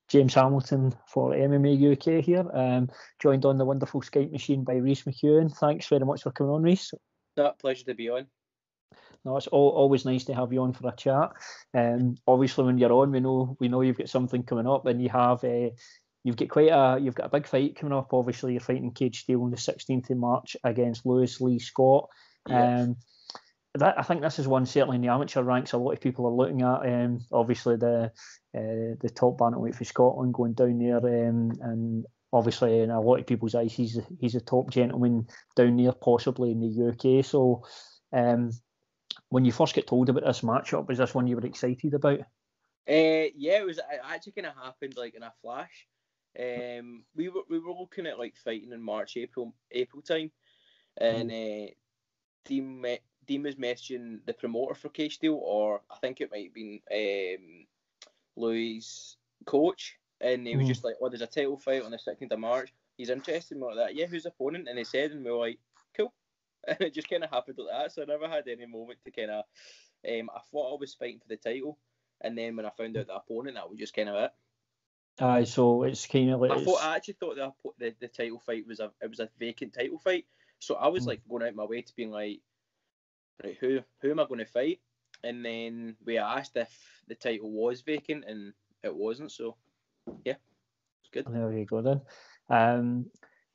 James Hamilton for MMA UK here, joined on the wonderful Skype machine by Reece McEwan. Thanks very much for coming on, Reece. Pleasure to be on. No, it's always nice to have you on for a chat. Obviously, when you're on, we know you've got something coming up, and you've got a big fight coming up. Obviously, you're fighting Caged Steel on the 16th of March against Lewis Lee Scott. Yeah. I think this is one certainly in the amateur ranks a lot of people are looking at. Obviously, the top bantamweight for Scotland going down there, and obviously in a lot of people's eyes, he's a top gentleman down there, possibly in the UK. So, when you first get told about this matchup, was this one you were excited about? Yeah, it actually kind of happened like in a flash. We were looking at like fighting in March, April time, and Dean was messaging the promoter for Caged Steel, or I think it might have been Louis' coach, and he was just like, "Oh, there's a title fight on the 16th of March. He's interested in like that. Yeah, who's the opponent?" And he said, and we were like, "Cool." And it just kind of happened like that. So I never had any moment to kind of. I thought I was fighting for the title, and then when I found out the opponent, that was just kind of it. So it's kind of like I actually thought the title fight was a vacant title fight. So I was like going out my way to being like, right, who am I going to fight? And then we asked if the title was vacant, and it wasn't. So yeah, it's good. There you go then.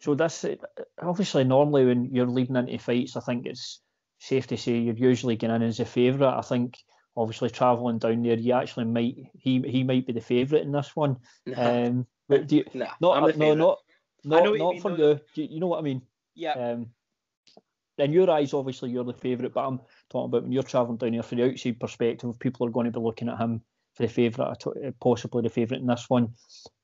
So this, obviously, normally when you're leading into fights, I think it's safe to say you're usually going in as a favourite. I think obviously travelling down there, you actually he might be the favourite in this one. But do you, not for you. You know what I mean? Yeah. In your eyes, obviously, you're the favourite, but I'm talking about when you're travelling down here for the outside perspective, people are going to be looking at him for the favourite, possibly the favourite in this one.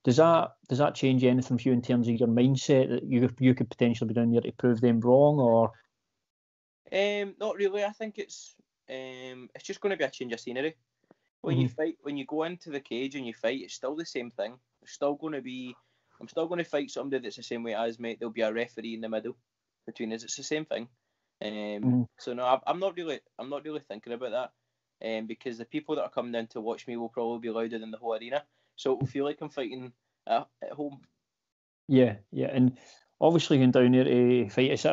Does that change anything for you in terms of your mindset that you could potentially be down there to prove them wrong, or? Not really. I think it's just going to be a change of scenery. When you fight, when you go into the cage and you fight, it's still the same thing. I'm still going to fight somebody that's the same way as me. There'll be a referee in the middle between us. It's the same thing. So no, I'm not really thinking about that. Because the people that are coming down to watch me will probably be louder than the whole arena. So it will feel like I'm fighting at home. Yeah, and obviously going down there to fight,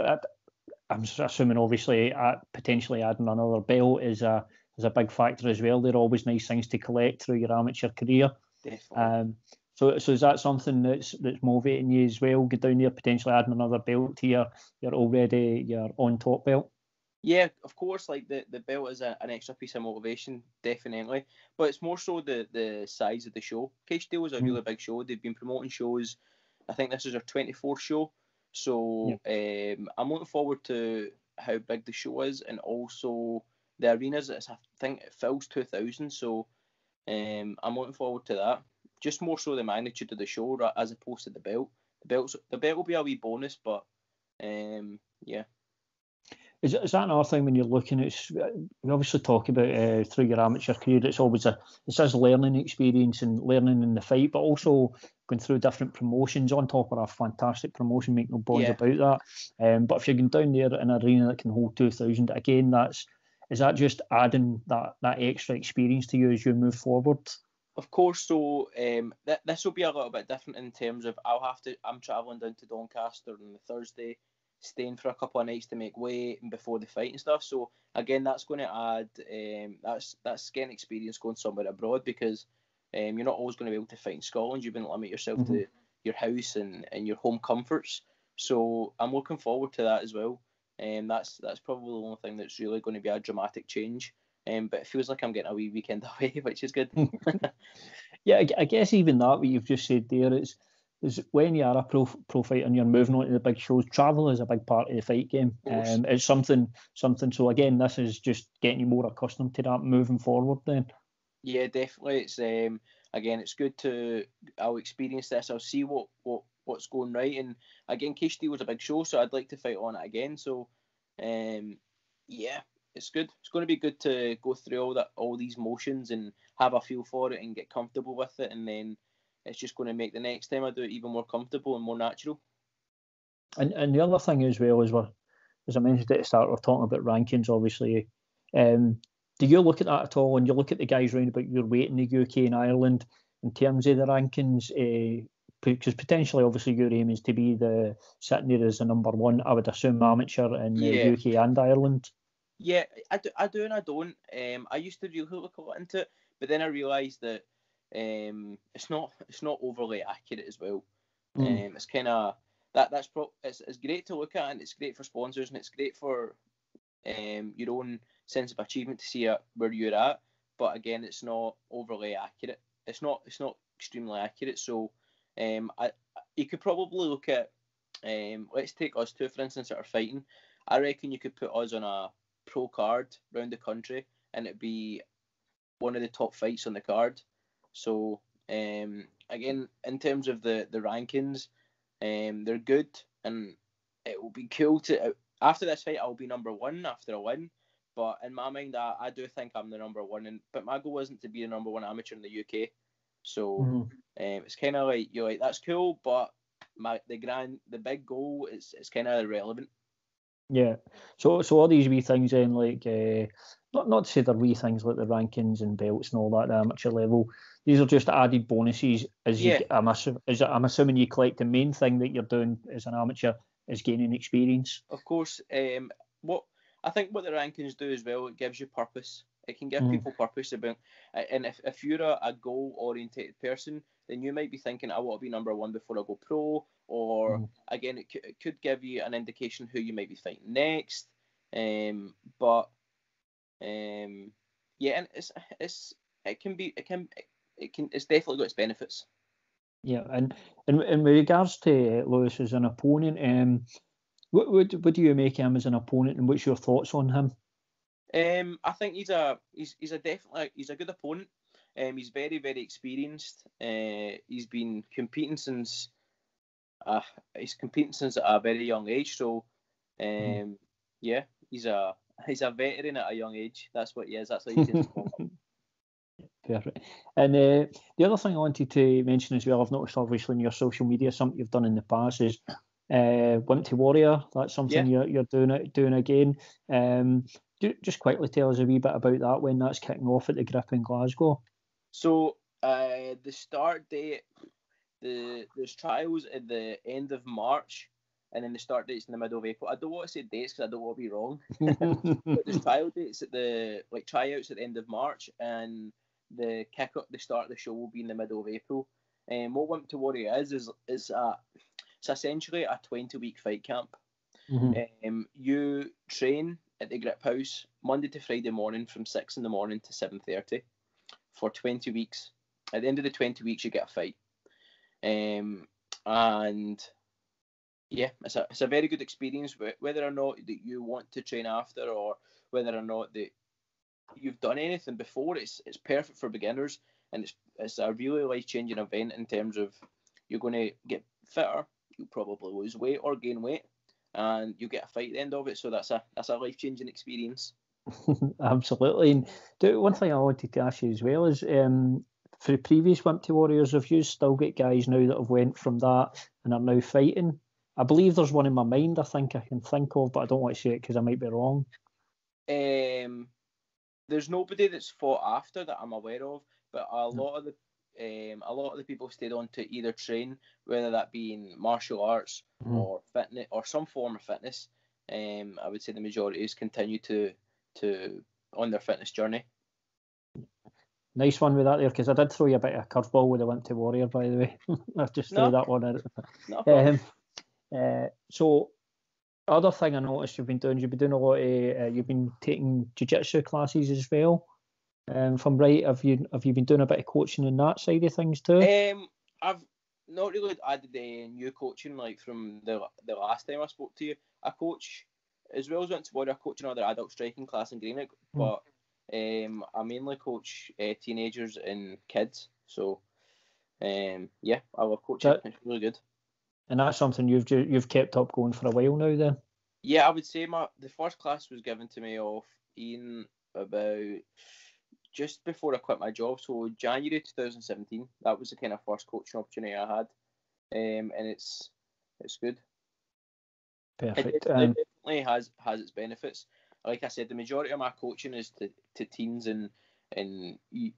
I'm assuming obviously potentially adding another belt is a big factor as well. They're always nice things to collect through your amateur career. Definitely. So is that something that's motivating you as well? Get down there, potentially adding another belt to your on top belt. Yeah, of course. Like the belt is an extra piece of motivation, definitely. But it's more so the size of the show. Caged Steel is a really big show. They've been promoting shows. I think this is our 24th show. So I'm looking forward to how big the show is, and also the arenas. I think it fills 2,000. So I'm looking forward to that. Just more so the magnitude of the show as opposed to the belt. The belt will be a wee bonus, but yeah. Is that another thing when you're looking at? We obviously talk about through your amateur career. It's a learning experience and learning in the fight, but also going through different promotions on top of a fantastic promotion. Make no bones about that. But if you're going down there in an arena that can hold 2,000, again, is that just adding that extra experience to you as you move forward? Of course. So this will be a little bit different in terms of I'm travelling down to Doncaster on the Thursday, staying for a couple of nights to make weight and before the fight and stuff. So again, that's going to add that's getting experience going somewhere abroad, because you're not always going to be able to fight in Scotland. You've been to limit yourself to your house and your home comforts. So I'm looking forward to that as well. That's probably the only thing that's really going to be a dramatic change. But it feels like I'm getting a wee weekend away, which is good. Yeah, I guess even that, what you've just said there, is when you are a pro fighter and you're moving on to the big shows, travel is a big part of the fight game. It's something. So again, this is just getting you more accustomed to that moving forward then. Yeah, definitely. It's again, it's good I'll experience this. I'll see what's going right. And again, Caged Steel was a big show, so I'd like to fight on it again. So yeah, it's good. It's going to be good to go through all these motions and have a feel for it and get comfortable with it, and then it's just going to make the next time I do it even more comfortable and more natural. And the other thing as well is, as I mentioned at the start, we're talking about rankings, obviously. Do you look at that at all? When you look at the guys round about your weight in the UK and Ireland, in terms of the rankings? Because potentially, obviously, your aim is to be sitting there as the number one, I would assume, amateur in the UK and Ireland. Yeah, I do and I don't. I used to really look a lot into it, but then I realised that it's not overly accurate as well. It's kind of it's great to look at, and it's great for sponsors, and it's great for your own sense of achievement to see where you're at. But again, it's not overly accurate. It's not extremely accurate. So you could probably look at let's take us two, for instance, that are fighting. I reckon you could put us on a pro card around the country, and it'd be one of the top fights on the card. So again, in terms of the rankings, they're good, and it will be cool to after this fight I'll be number one after a win. But in my mind, I do think I'm the number one, but my goal isn't to be the number one amateur in the UK. So it's kind of like you're like, that's cool, but the big goal is kind of irrelevant. Yeah. So all these wee things then, like not to say they're wee things like the rankings and belts and all that at the amateur level. These are just added bonuses as you. I'm assuming you collect. The main thing that you're doing as an amateur is gaining experience. Of course. What the rankings do as well, it gives you purpose. It can give people purpose about. And if you're a goal orientated person, then you might be thinking, I want to be number one before I go pro. Or again, it could give you an indication who you might be fighting next. And and it's definitely got its benefits. Yeah, and in regards to Lewis as an opponent, what do you make him as an opponent, and what's your thoughts on him? I think he's a good opponent. He's very, very experienced. He's been competing since at a very young age. So yeah, he's a veteran at a young age. That's what he is. That's how you can call him. Perfect. And the other thing I wanted to mention as well, I've noticed obviously in your social media, something you've done in the past is Went to Warrior. That's something you're doing again. Just quickly tell us a wee bit about that, when that's kicking off at the Grip in Glasgow. So the start date, there's trials at the end of March, and then the start date's in the middle of April. I don't want to say dates because I don't want to be wrong. But there's trial dates tryouts at the end of March, and the start of the show will be in the middle of April. And what Went to Warrior is it's essentially a 20-week fight camp. You train at the Griphouse Monday to Friday morning from 6 a.m. to 7:30 for 20 weeks. At the end of the 20 weeks, you get a fight. And yeah, it's a very good experience. Whether or not that you want to train after, or whether or not that you've done anything before, it's perfect for beginners, and it's a really life-changing event in terms of you're going to get fitter, you'll probably lose weight or gain weight, and you get a fight at the end of it. So that's a life-changing experience. Absolutely. And one thing I wanted to ask you as well is, for the previous Went to Warriors, have you still got guys now that have went from that and are now fighting? I believe there's one in my mind I think I can think of, but I don't want to say it because I might be wrong. There's nobody that's fought after that I'm aware of, but a lot of the people stayed on to either train, whether that be in martial arts or fitness or some form of fitness. I would say the majority is continue to on their fitness journey. Nice one with that there, because I did throw you a bit of a curveball with the Went to Warrior, by the way. I've just threw that one out. No problem. So, other thing I noticed you've been doing a lot of, you've been taking jiu-jitsu classes as well. If I'm right, have you been doing a bit of coaching in that side of things too? I've not really added any new coaching like from the last time I spoke to you. I coach, as well as Went to Warrior, I coach another adult striking class in Greenock, but I mainly coach teenagers and kids. So yeah, I love coaching. It's really good. And that's something you've kept up going for a while now then? Yeah, I would say the first class was given to me off Ian about just before I quit my job, so January 2017. That was the kind of first coaching opportunity I had, and it's good. Perfect. It definitely has its benefits. Like I said, the majority of my coaching is to teens and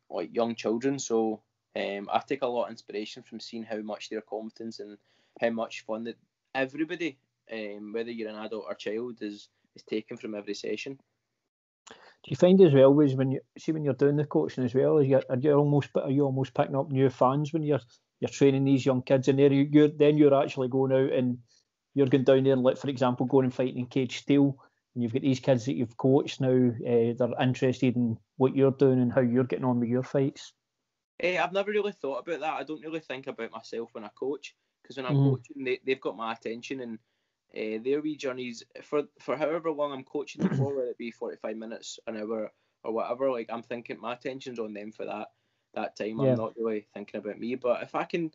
like young children, so I take a lot of inspiration from seeing how much their confidence and how much fun that everybody, whether you're an adult or child, is taken from every session. Do you find as well is when you're doing the coaching as well, are you almost picking up new fans when you're training these young kids, and you're actually going out and you're going down there and, like, for example, going and fighting in Caged Steel, and you've got these kids that you've coached now, they're interested in what you're doing and how you're getting on with your fights? I've never really thought about that. I don't really think about myself when I coach, because when I'm coaching, they've got my attention, and their wee journeys for however long I'm coaching them for, whether it be 45 minutes, an hour, or whatever. Like, I'm thinking my attention's on them for that time. Yeah. I'm not really thinking about me. But if I can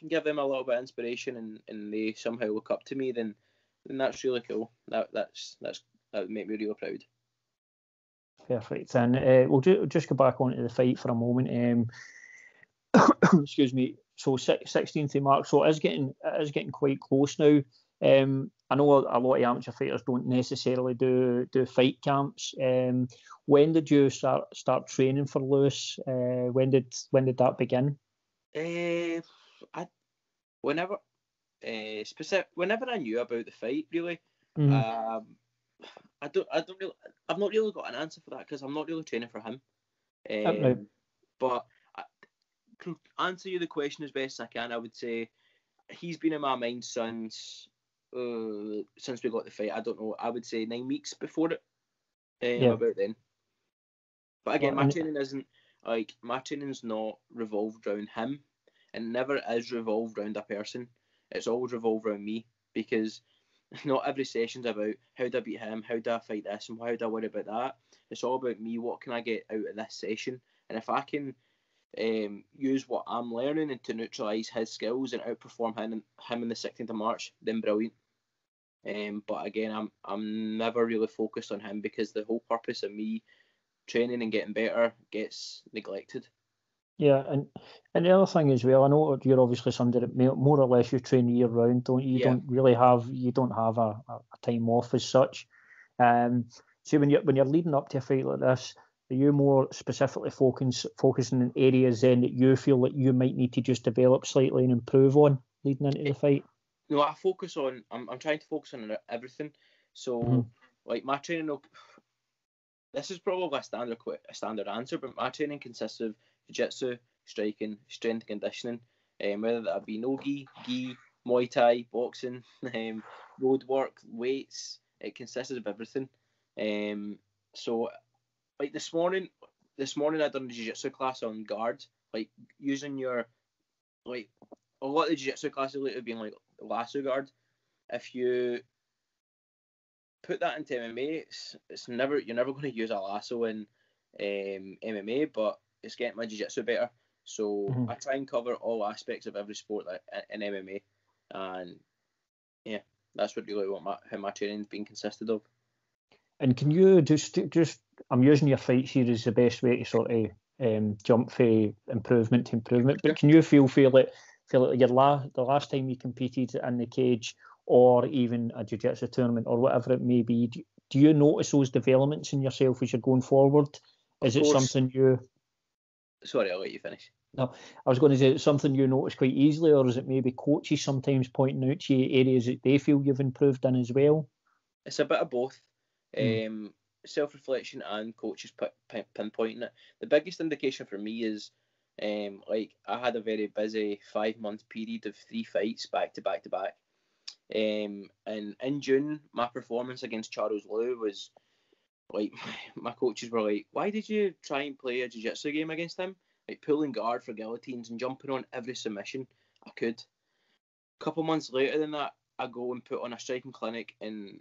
give them a little bit of inspiration and they somehow look up to me, then that's really cool. That would make me real proud. Perfect. And we'll just go back onto the fight for a moment. Excuse me. So 16th of March. So it is getting quite close now. I know a lot of amateur fighters don't necessarily do fight camps. When did you start training for Lewis? When did that begin? Whenever I knew about the fight, really. I've not really got an answer for that, because I'm not really training for him. But to answer you the question as best as I can, I would say he's been in my mind since we got the fight. I don't know. I would say 9 weeks before it. About then. But again, my training's not revolved around him, and never is revolved around a person. It's always revolved around me, because not every session's about how do I beat him, how do I fight this, and how do I worry about that. It's all about me. What can I get out of this session? And if I can use what I'm learning and to neutralise his skills and outperform him in the 16th of March, then brilliant. But again, I'm never really focused on him, because the whole purpose of me training and getting better gets neglected. Yeah, and the other thing as well, I know you're obviously somebody that more or less you train year round, don't you? You don't have a time off as such. So when you're leading up to a fight like this, are you more specifically focusing in areas then that you feel that you might need to just develop slightly and improve on leading into the fight? No, I focus on. I'm trying to focus on everything. So, like, my training. This is probably a standard answer, but my training consists of jiu-jitsu, striking, strength and conditioning, whether that be no-gi, gi, Muay Thai, boxing, road work, weights. It consists of everything. So, like this morning I done a jiu-jitsu class on guard, like using your, like, a lot of the jiu-jitsu classes lately have been like lasso guard. If you put that into MMA, you're never going to use a lasso in MMA, but it's getting my jiu-jitsu better. So I try and cover all aspects of every sport in MMA, and yeah, that's what how my training's been consisted of. And can you just I'm using your fight series the best way to sort of jump from improvement to improvement, but can you feel like the last time you competed in the cage, or even a jiu-jitsu tournament or whatever it may be, do you notice those developments in yourself as you're going forward? Is it something you... Sorry, I'll let you finish. No, I was going to say, it's something you notice quite easily, or is it maybe coaches sometimes pointing out to you areas that they feel you've improved in as well? It's a bit of both. Self-reflection and coaches pinpointing it. The biggest indication for me is, like, I had a very busy 5-month period of 3 fights back to back to back. And in June, my performance against Charles Liu was like, my coaches were like, "Why did you try and play a jiu-jitsu game against him? Like, pulling guard for guillotines and jumping on every submission I could." A couple months later than that, I go and put on a striking clinic and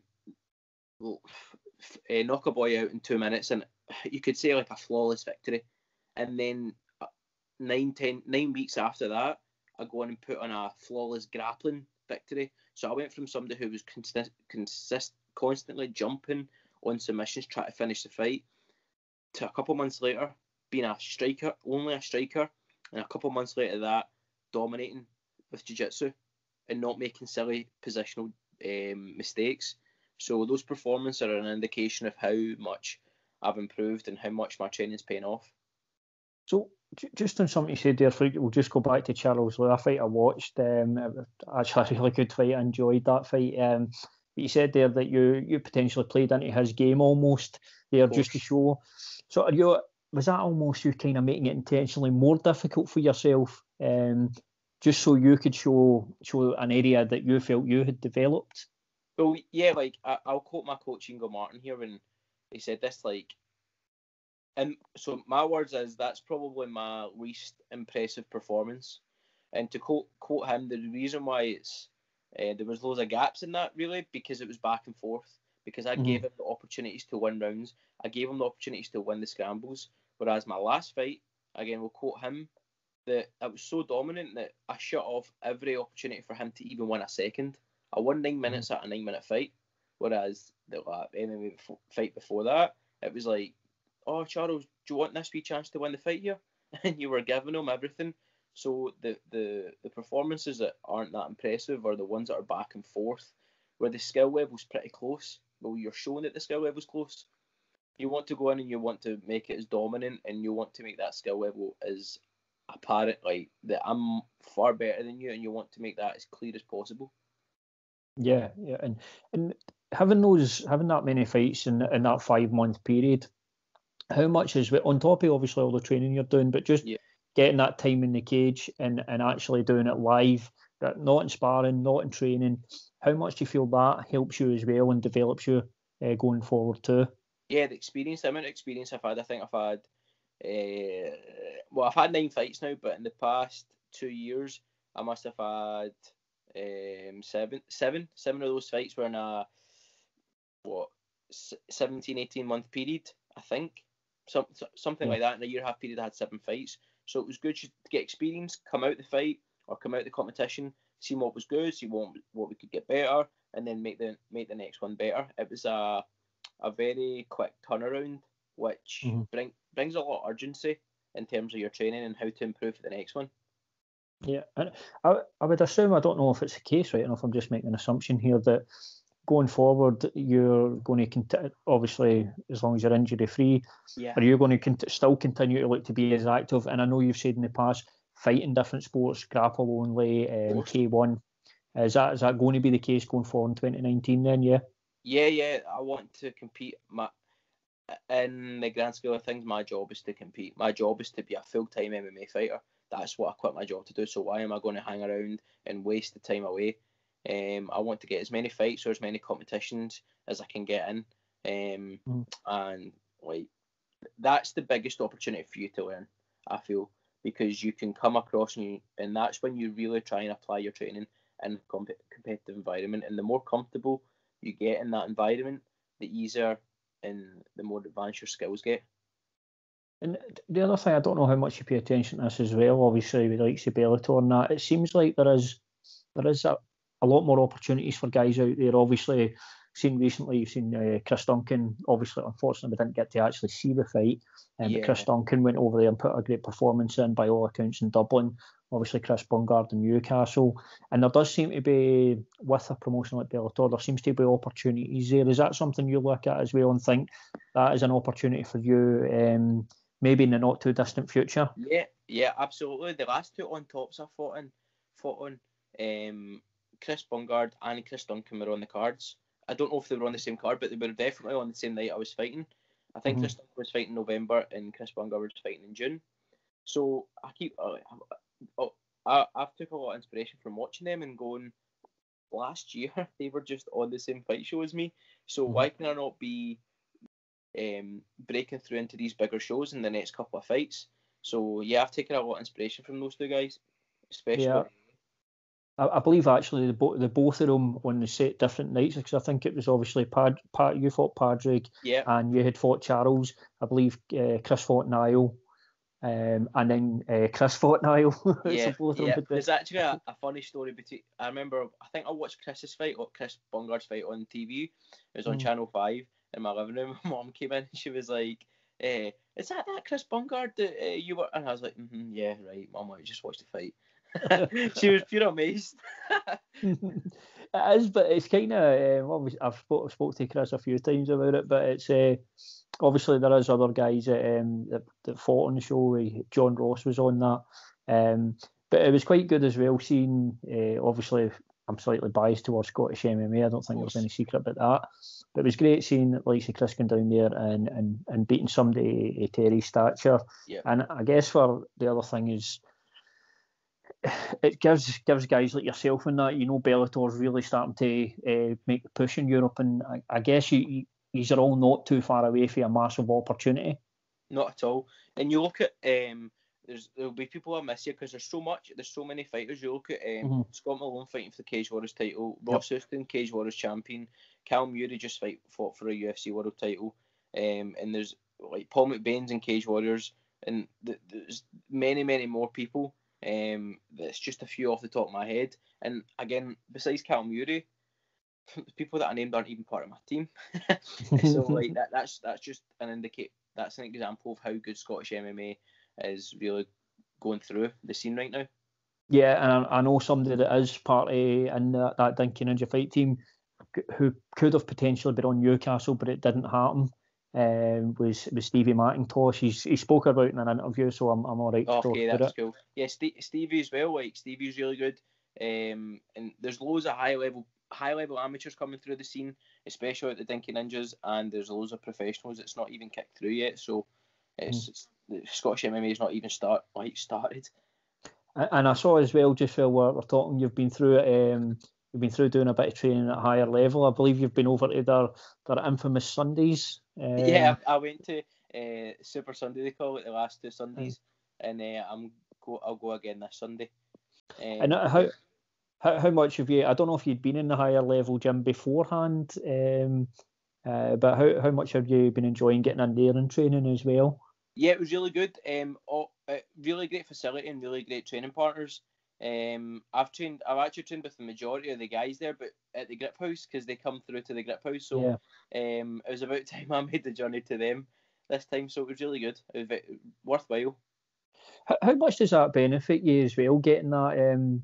knock a boy out in 2 minutes, and you could say like a flawless victory. And then 9 weeks after that, I go on and put on a flawless grappling victory. So I went from somebody who was constantly jumping on submissions, trying to finish the fight, to a couple months later being only a striker, and a couple months later that dominating with jiu-jitsu and not making silly positional mistakes. So those performances are an indication of how much I've improved and how much my training's paying off. So just on something you said there, we'll just go back to Charles Lee, a fight I watched. Actually, a really good fight. I enjoyed that fight. But you said there that you potentially played into his game almost there just to show. So was that almost you kind of making it intentionally more difficult for yourself, just so you could show an area that you felt you had developed? Well, yeah, like I'll quote my coach Ingo Martin here when he said this, like, and so my words is that's probably my least impressive performance. And to quote him, the reason why it's there was loads of gaps in that really because it was back and forth. Because I gave him the opportunities to win rounds, I gave him the opportunities to win the scrambles. Whereas my last fight, again, we'll quote him, that I was so dominant that I shut off every opportunity for him to even win a second. I won 9 minutes at a 9-minute fight, whereas the MMA fight before that, it was like, oh, Charles, do you want this wee chance to win the fight here? And you were giving him everything. So the performances that aren't that impressive are the ones that are back and forth, where the skill level's pretty close. Well, you're showing that the skill level's close. You want to go in and you want to make it as dominant, and you want to make that skill level as apparent, like that I'm far better than you, and you want to make that as clear as possible. Yeah, and having that many fights in that 5-month period, how much is on top of obviously all the training you're doing, but just getting that time in the cage and actually doing it live, not in sparring, not in training, how much do you feel that helps you as well and develops you going forward too? Yeah, the amount of experience I've had, I think I've had, I've had 9 fights now, but in the past 2 years, I must have had seven of those fights were in a 17-18 month period, I think, something like that. In a year and a half period, I had 7 fights, so it was good to get experience, come out the fight or come out the competition, see what was good, see what we could get better, and then make the next one better. It was a very quick turnaround, which brings a lot of urgency in terms of your training and how to improve for the next one. Yeah, and I would assume, I don't know if it's the case, right enough, I'm just making an assumption here, that going forward, you're going to continue, obviously, as long as you're injury free, are you going to still continue to look to be as active? And I know you've said in the past, fight in different sports, grapple only, K1. Is that going to be the case going forward in 2019 then, yeah? Yeah, I want to compete. In the grand scale of things, my job is to compete. My job is to be a full-time MMA fighter. That's what I quit my job to do. So why am I going to hang around and waste the time away? I want to get as many fights or as many competitions as I can get in. And like that's the biggest opportunity for you to learn, I feel, because you can come across and that's when you really try and apply your training in a competitive environment. And the more comfortable you get in that environment, the easier and the more advanced your skills get. And the other thing, I don't know how much you pay attention to this as well, obviously with like Bellator and that, it seems like there is a lot more opportunities for guys out there. Obviously, you've seen Chris Duncan, obviously, unfortunately we didn't get to actually see the fight, but Chris Duncan went over there and put a great performance in by all accounts in Dublin. Obviously Chris Bungard in Newcastle, and there does seem to be, with a promotion like Bellator, there seems to be opportunities there. Is that something you look at as well and think that is an opportunity for you, maybe in the not too distant future? Yeah, absolutely. The last 2 on tops I fought on, Chris Bungard and Chris Duncan were on the cards. I don't know if they were on the same card, but they were definitely on the same night I was fighting. I think Chris Duncan was fighting in November and Chris Bungard was fighting in June. So I've took a lot of inspiration from watching them and going, last year they were just on the same fight show as me. So why can I not be breaking through into these bigger shows in the next couple of fights? So yeah, I've taken a lot of inspiration from those 2 guys, especially. Yeah. I believe actually the both of them on the set different nights, because I think it was obviously you fought Padraig, and you had fought Charles. I believe Chris fought Niall, and then Chris fought Niall. There's actually a funny story between. I remember, I think I watched Chris Bungard's fight on TV. It was on Channel 5 in my living room. My mum came in and she was like, "Is that Chris Bungard that you were?" And I was like, "Yeah, right, Mum, I just watched the fight." She was pure amazed. It is, but it's kind of I've spoke to Chris a few times about it, but it's obviously there is other guys that fought on the show. John Ross was on that, but it was quite good as well. Seeing obviously I'm slightly biased towards Scottish MMA. I don't think there's any secret about that. But it was great seeing that like Chris going down there and beating somebody of Terry's stature. Yeah. And I guess for the other thing is, it gives guys like yourself and that, Bellator's really starting to make the push in Europe, and I guess you're all not too far away from a massive opportunity. Not at all. And you look at there'll be people I miss here because there's so many fighters. You look at Scott Malone fighting for the Cage Warriors title, Ross Houston, Cage Warriors champion, Cal Murray just fought for a UFC world title, and there's like Paul McBain's in Cage Warriors, and there's many more people. That's just a few off the top of my head. And again, besides Cal Murray, the people that I named aren't even part of my team. So like that's just that's an example of how good Scottish MMA is really going through the scene right now. Yeah, and I know somebody that is part of in that Dinky Ninja fight team who could have potentially been on Newcastle, but it didn't happen. Was Stevie McIntosh. He spoke about it in an interview, so I'm all right to talk about it. Okay, that's cool. Yeah, Stevie as well. Like Stevie's really good. And there's loads of high level amateurs coming through the scene, especially at the Dinky Ninjas, and there's loads of professionals that's not even kicked through yet. So it's Scottish MMA is not even started. And I saw as well, just while we're talking, you've been through it. You've been through doing a bit of training at a higher level. I believe you've been over to their infamous Sundays. Yeah, I went to Super Sunday, they call it, the last 2 Sundays, and I'll go again this Sunday. And how much have you? I don't know if you'd been in the higher level gym beforehand, but how much have you been enjoying getting in there and training as well? Yeah, it was really good. Really great facility and really great training partners. I've actually trained with the majority of the guys there, but at the Griphouse, because they come through to the Griphouse. So it was about time I made the journey to them this time. So it was really good. It was worthwhile. How much does that benefit you as well, getting that?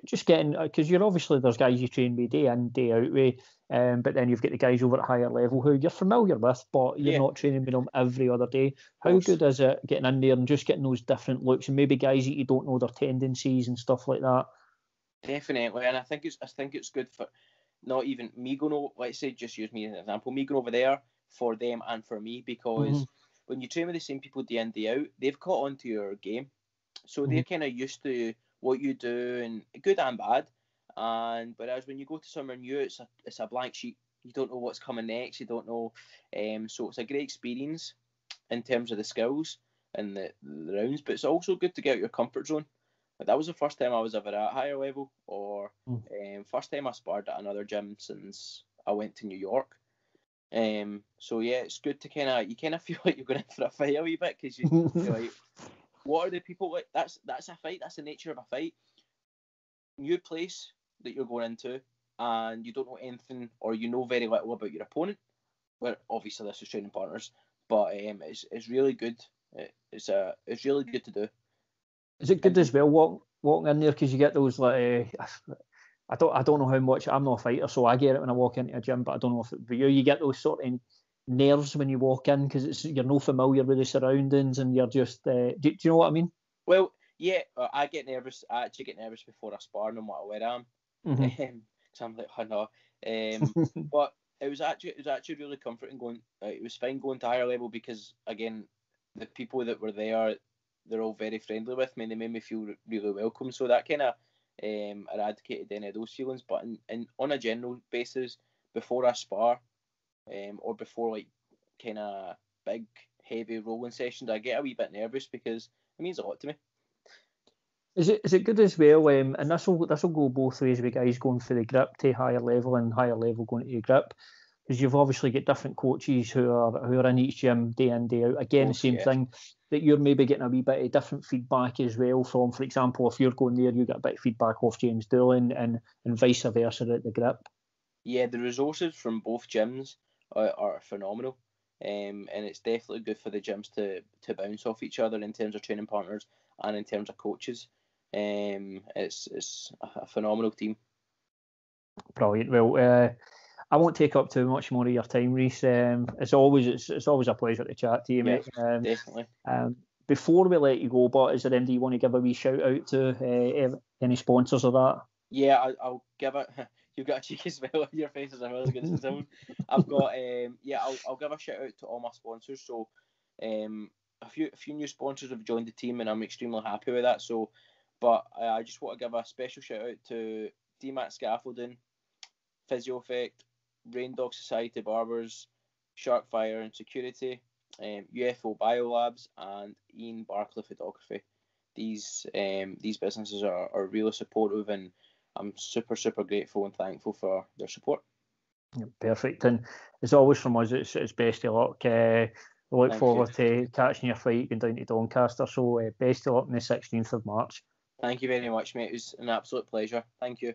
Just getting, because you're obviously, there's guys you train with day in, day out with, but then you've got the guys over at higher level who you're familiar with, but you're not training with them every other day. How good is it getting in there and just getting those different looks, and maybe guys that you don't know their tendencies and stuff like that? Definitely, and I think it's good for not even me going over. Let's say, just use me as an example, me going over there for them and for me, because when you train with the same people day in, day out, they've caught on to your game, so they're kind of used to what you do, and good and bad. And whereas when you go to somewhere new, it's a blank sheet. You don't know what's coming next. You don't know. So it's a great experience in terms of the skills and the rounds. But it's also good to get out your comfort zone. But that was the first time I was ever at higher level, or first time I sparred at another gym since I went to New York. So yeah, it's good to kind of feel like you're going in for a fight a wee bit, because you're like, what are the people like? That's a fight. That's the nature of a fight. New place that you're going into, and you don't know anything, or you know very little about your opponent. Well, obviously this is training partners, but it's really good. It's really good to do. Is it good as well walking in there, because you get those like I don't know how much, I'm not a fighter, so I get it when I walk into a gym, but I don't know if you get those sort of nerves when you walk in, because you're no familiar with the surroundings, and you're just do you know what I mean? Well, yeah, I get nervous. I actually get nervous before I spar, no matter where I am. So I'm like, oh no. But it was actually really comforting going. It was fine going to higher level, because again, the people that were there, they're all very friendly with me, and they made me feel really welcome. So that kind of eradicated any of those feelings. But on a general basis, before I spar, or before like kind of big heavy rolling sessions, I get a wee bit nervous, because it means a lot to me. Is it good as well? And this will go both ways with guys going for the grip to higher level and higher level going to your grip, because you've obviously got different coaches who are in each gym day in, day out. Again, the same thing, that you're maybe getting a wee bit of different feedback as well from, for example, if you're going there, you get a bit of feedback off James Doolan, and vice versa at the grip. Yeah, the resources from both gyms are phenomenal, and it's definitely good for the gyms to bounce off each other in terms of training partners and in terms of coaches. It's a phenomenal team. Brilliant. Well, I won't take up too much more of your time, Reece. It's always a pleasure to chat to you, mate. Definitely. Before we let you go, but is there anything you want to give a wee shout out to any sponsors of that? Yeah, I'll give it. You've got a cheeky smile on your face as I was going to say something. I've got I'll give a shout out to all my sponsors. So a few new sponsors have joined the team, and I'm extremely happy with that. So, but I just want to give a special shout out to DMAT Scaffolding, Physio Effect, Rain Dog Society Barbers, Sharkfire and Security, UFO Biolabs, and Ian Barclay Photography. These businesses are really supportive, and I'm super grateful and thankful for their support. Perfect. And as always from us, it's best of luck. We look forward to catching your fight going down to Doncaster. So best of luck on the 16th of March. Thank you very much, mate. It was an absolute pleasure. Thank you.